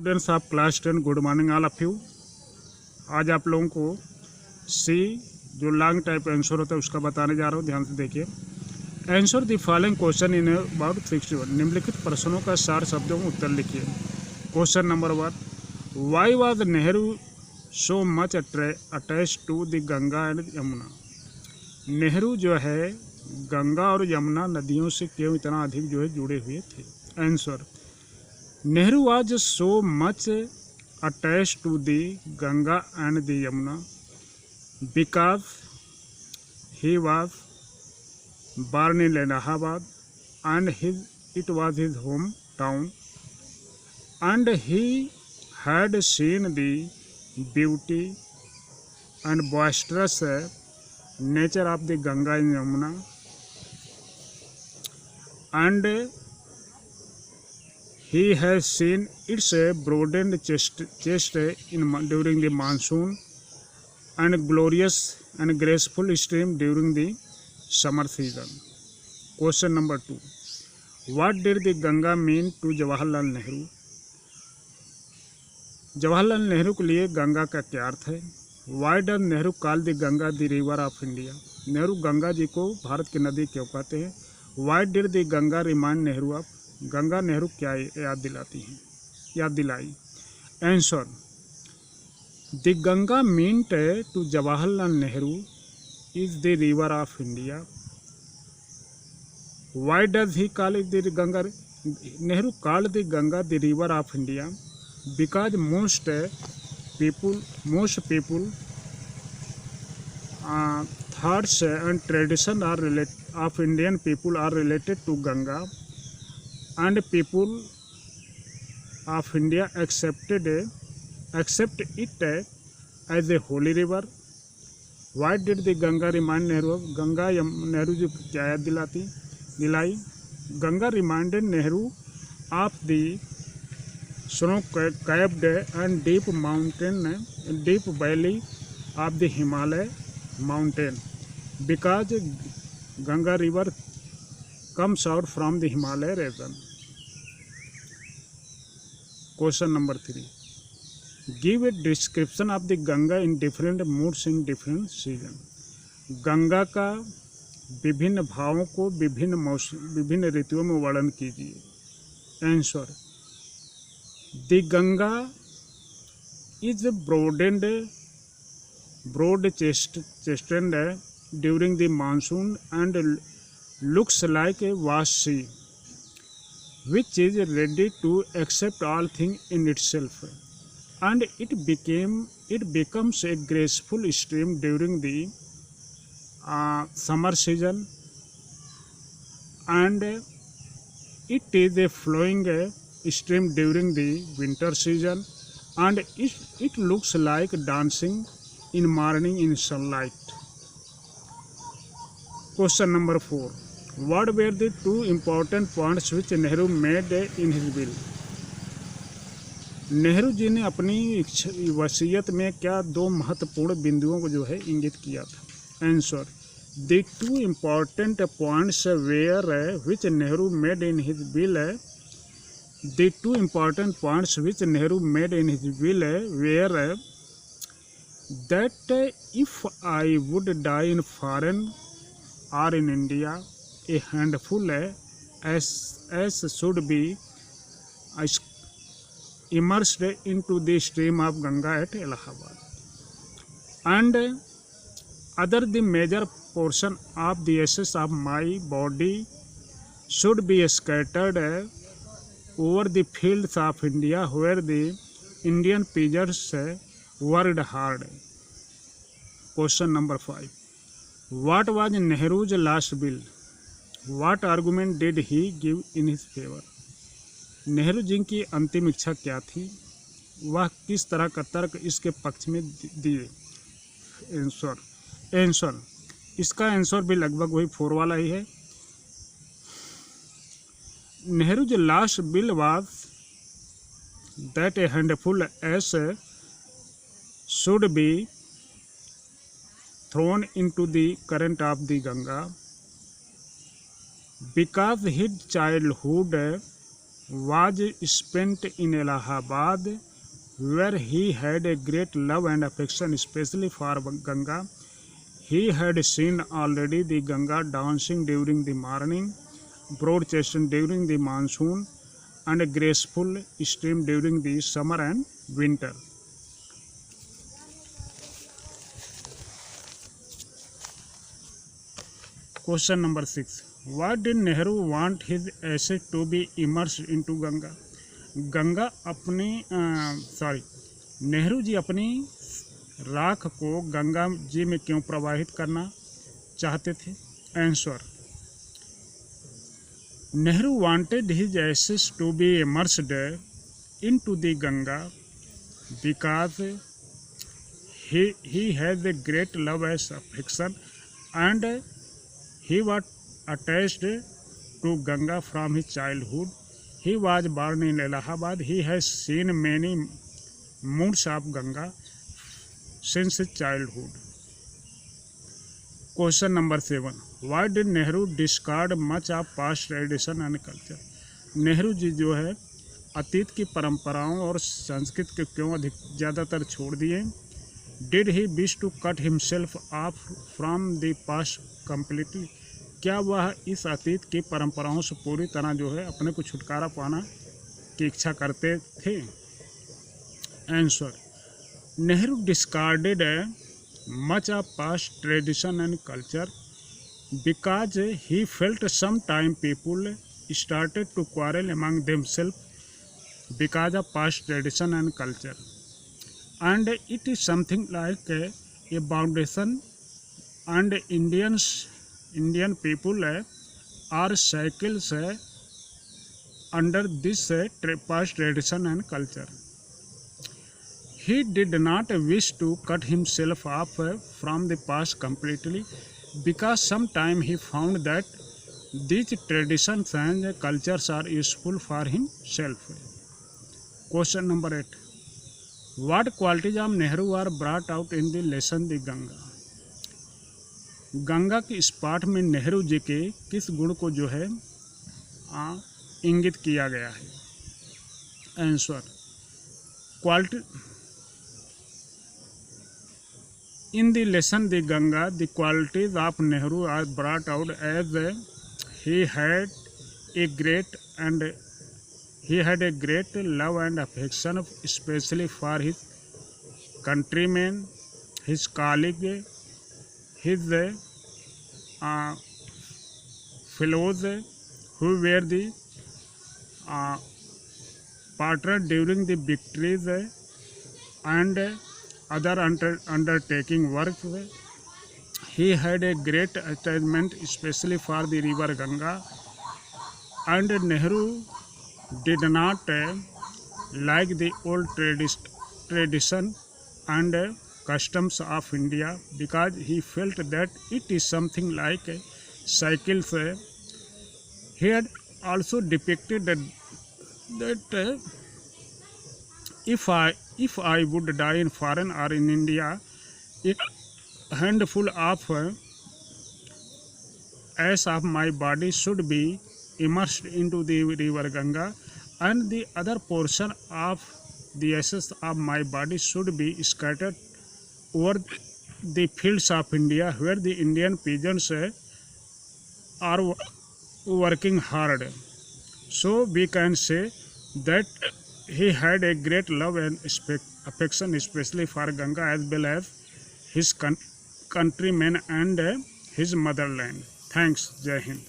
Students of class 10, good morning all of you. आज आप लोगों को सी जो लॉन्ग टाइप आंसर होता है उसका बताने जा रहा हूँ, ध्यान से देखिए। Answer the following question in about 61। निम्नलिखित प्रश्नों का 60 शब्दों में उत्तर लिखिए। Question number 1, why was Nehru so much attach to the Ganga and Yamuna. Nehru जो है गंगा और यमुना नदियों से क्यों इतना अधिक जो है जुड़े हुए थे। Answer, Nehru was so much attached to the Ganga and the Yamuna because he was born in Allahabad and it was his hometown, and he had seen the beauty and boisterous nature of the Ganga and Yamuna, and he has seen its broadened chest during the monsoon and glorious and graceful stream during the summer season. Question number 2. What did the Ganga mean to Jawaharlal Nehru? Jawaharlal Nehru के लिए गंगा का क्या अर्थ है? Why does Nehru call the Ganga the river of India? Nehru Ganga ji को भारत की नदी क्यों कहते हैं? Why did the Ganga remind Nehru of? Ganga Nehru क्या याद दिलाई? Answer, the Ganga meant to Jawaharlal Nehru is the river of India. Why does he call it the Ganga? Nehru called the Ganga the river of India because most people thoughts and tradition are of Indian people are related to Ganga, and people of India accept it as a holy river. Why did the Ganga remind Nehru? Ganga Nehru ji क्या याद दिलाई? Ganga reminded Nehru of the snow-capped and deep valley of the Himalaya mountain, because Ganga river comes out from the Himalaya region. Question number 3. Give a description of the Ganga in different moods in different season. Ganga का विभिन्न भावों को विभिन्न ऋतुओं में वर्णन कीजिए। Answer, the Ganga is broad chested during the monsoon and looks like a vast sea, which is ready to accept all things in itself, and it becomes a graceful stream during the summer season, and it is a flowing stream during the winter season, and it looks like dancing in morning in sunlight. Question number 4. What were the two important points which Nehru made in his will? Nehru ji ने अपनी वसीयत में क्या दो महत्वपूर्ण बिंदुओं को जो है इंगित किया था? Answer, the two important points were which Nehru made in his will the two important points which Nehru made in his will were that if I would die in foreign or in India, a handful as should be immersed into the stream of Ganga at Allahabad, and other the major portion of the ashes of my body should be scattered over the fields of India where the Indian peasants worked hard. Question number 5. What was Nehru's last bill? What argument did he give in his favor? Nehru ji की अंतिम इच्छा क्या थी? वह किस तरह का तर्क इसके पक्ष में दिए? आंसर, इसका आंसर भी लगभग वही 4 वाला ही है। Nehru ji last will was that a handful ashes should be thrown into the current of the Ganga because his childhood was spent in Allahabad, where he had a great love and affection, especially for Ganga. He had seen already the Ganga dancing during the morning, broad-chested during the monsoon, and a graceful stream during the summer and winter. Question number 6. Why did Nehru want his ashes to be immersed into Ganga? Ganga अपनी नेहरू जी अपनी राख को गंगा जी में क्यों प्रवाहित करना चाहते थे? Answer, Nehru wanted his ashes to be immersed into the Ganga because he has a great love and affection, and he was attached to Ganga from his childhood. He was born in Allahabad. He has seen many moods of Ganga since his childhood. Question number 7. Why did Nehru discard much of past tradition and culture? Nehru ji जो है अतीत की परंपराओं और संस्कृति को क्यों ज़्यादातर छोड़ दिए? Did he wish to cut himself off from the past completely? क्या वह इस अतीत की परंपराओं से पूरी तरह जो है अपने को छुटकारा पाना की इच्छा करते थे? Answer, Nehru discarded much of past tradition and culture because he felt sometime people started to quarrel among themselves because of past tradition and culture, and it is something like a foundation, and Indian people are cycles under this past tradition and culture. He did not wish to cut himself off from the past completely because sometimes he found that these traditions and cultures are useful for himself. Question number 8. What qualities of Nehru are brought out in the lesson the Ganga? Ganga के इस पाठ में नेहरू जी के किस गुण को जो है इंगित किया गया है? Answer, quality in the lesson the Ganga, the qualities of Nehru are brought out as he had a great love and affection, especially for his countrymen, his colleagues, his fellows who were the partner during the victories and other undertaking work. He had a great attachment especially for the river Ganga, and Nehru did not like the old tradition and customs of India because he felt that it is something like cycles. He had also depicted that if I would die in foreign or in India, a handful of ash of my body should be immersed into the river Ganga, and the other portion of the ashes of my body should be scattered over the fields of India where the Indian peasants are working hard. So we can say that he had a great love and affection especially for Ganga as well as his countrymen and his motherland. Thanks. Jai Hind.